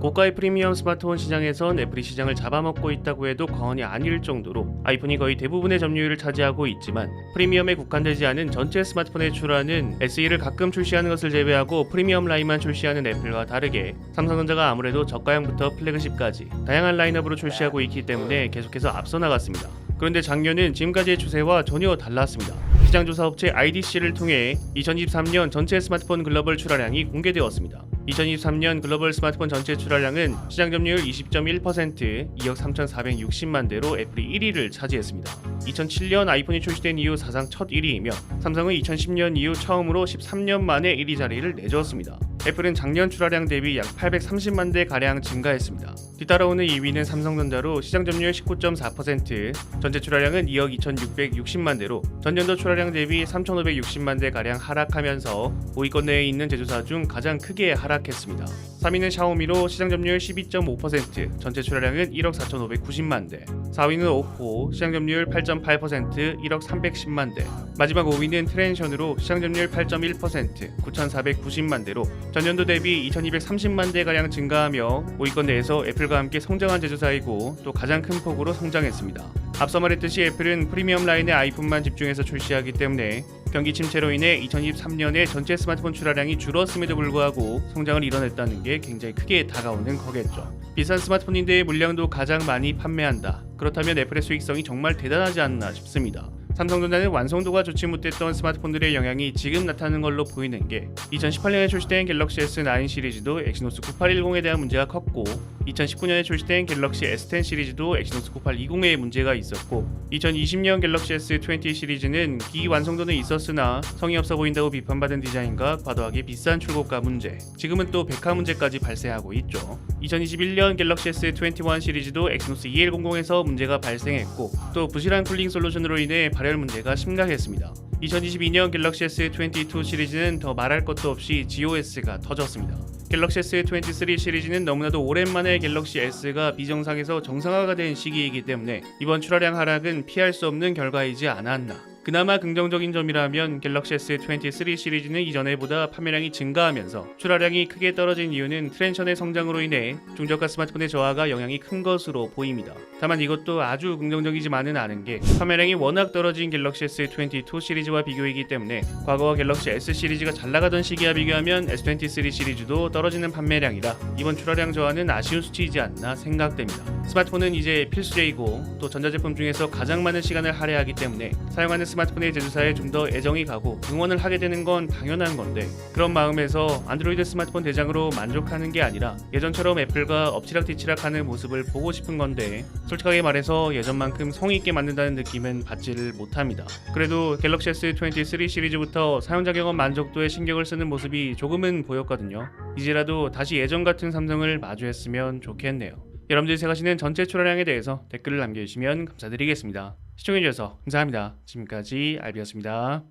고가의 프리미엄 스마트폰 시장에선 애플이 시장을 잡아먹고 있다고 해도 과언이 아닐 정도로 아이폰이 거의 대부분의 점유율을 차지하고 있지만 프리미엄에 국한되지 않은 전체 스마트폰에 출하는 SE를 가끔 출시하는 것을 제외하고 프리미엄 라인만 출시하는 애플과 다르게 삼성전자가 아무래도 저가형부터 플래그십까지 다양한 라인업으로 출시하고 있기 때문에 계속해서 앞서 나갔습니다. 그런데 작년은 지금까지의 추세와 전혀 달랐습니다. 시장조사업체 IDC를 통해 2023년 전체 스마트폰 글로벌 출하량이 공개되었습니다. 2023년 글로벌 스마트폰 전체 출하량은 시장 점유율 20.1%, 2억 3,460만 대로 애플이 1위를 차지했습니다. 2007년 아이폰이 출시된 이후 사상 첫 1위이며 삼성은 2010년 이후 처음으로 13년 만에 1위 자리를 내주었습니다. 애플은 작년 출하량 대비 약 830만 대 가량 증가했습니다. 뒤따라오는 2위는 삼성전자로 시장 점유율 19.4%, 전체 출하량은 2억 2,660만 대로 전년도 출하량 대비 3,560만 대 가량 하락하면서 5위권 내에 있는 제조사 중 가장 크게 하락했습니다. 3위는 샤오미로 시장 점유율 12.5%, 전체 출하량은 1억 4,590만 대. 4위는 오포, 시장 점유율 8.8%, 1억 310만 대. 마지막 5위는 트랜션으로 시장 점유율 8.1%, 9,490만 대로 전년도 대비 2,230만 대 가량 증가하며 5위권 내에서 애플과 함께 성장한 제조사이고 또 가장 큰 폭으로 성장했습니다. 앞서 말했듯이 애플은 프리미엄 라인의 아이폰만 집중해서 출시하기 때문에 경기 침체로 인해 2023년에 전체 스마트폰 출하량이 줄었음에도 불구하고 성장을 이뤄냈다는 게 굉장히 크게 다가오는 거겠죠. 비싼 스마트폰인데 물량도 가장 많이 판매한다. 그렇다면 애플의 수익성이 정말 대단하지 않나 싶습니다. 삼성전자는 완성도가 좋지 못했던 스마트폰들의 영향이 지금 나타나는 걸로 보이는 게 2018년에 출시된 갤럭시 S9 시리즈도 엑시노스 9810에 대한 문제가 컸고 2019년에 출시된 갤럭시 S10 시리즈도 엑시노스 9820에 문제가 있었고 2020년 갤럭시 S20 시리즈는 기완성도는 있었으나 성의 없어 보인다고 비판받은 디자인과 과도하게 비싼 출고가 문제, 지금은 또 백화 문제까지 발생하고 있죠. 2021년 갤럭시 S21 시리즈도 엑시노스 2100에서 문제가 발생했고 또 부실한 쿨링 솔루션으로 인해 발열 문제가 심각했습니다. 2022년 갤럭시 S22 시리즈는 더 말할 것도 없이 GOS가 터졌습니다. 갤럭시 S23 시리즈는 너무나도 오랜만에 갤럭시 S가 비정상에서 정상화가 된 시기이기 때문에 이번 출하량 하락은 피할 수 없는 결과이지 않았나. 그나마 긍정적인 점이라면 갤럭시 S23 시리즈는 이전에보다 판매량이 증가하면서 출하량이 크게 떨어진 이유는 트랜션의 성장으로 인해 중저가 스마트폰의 저하가 영향이 큰 것으로 보입니다. 다만 이것도 아주 긍정적이지만은 않은 게 판매량이 워낙 떨어진 갤럭시 S22 시리즈와 비교이기 때문에 과거와 갤럭시 S 시리즈가 잘 나가던 시기와 비교하면 S23 시리즈도 떨어지는 판매량이라 이번 출하량 저하는 아쉬운 수치이지 않나 생각됩니다. 스마트폰은 이제 필수제이고 또 전자제품 중에서 가장 많은 시간을 할애하기 때문에 사용하는 스마트폰의 제조사에 좀 더 애정이 가고 응원을 하게 되는 건 당연한 건데 그런 마음에서 안드로이드 스마트폰 대장으로 만족하는 게 아니라 예전처럼 애플과 엎치락뒤치락하는 모습을 보고 싶은 건데 솔직하게 말해서 예전만큼 성의 있게 만든다는 느낌은 받지를 못합니다. 그래도 갤럭시 S23 시리즈부터 사용자 경험 만족도에 신경을 쓰는 모습이 조금은 보였거든요. 이제라도 다시 예전 같은 삼성을 마주했으면 좋겠네요. 여러분들이 생각하시는 전체 출하량에 대해서 댓글을 남겨주시면 감사드리겠습니다. 시청해주셔서 감사합니다. 지금까지 알비였습니다.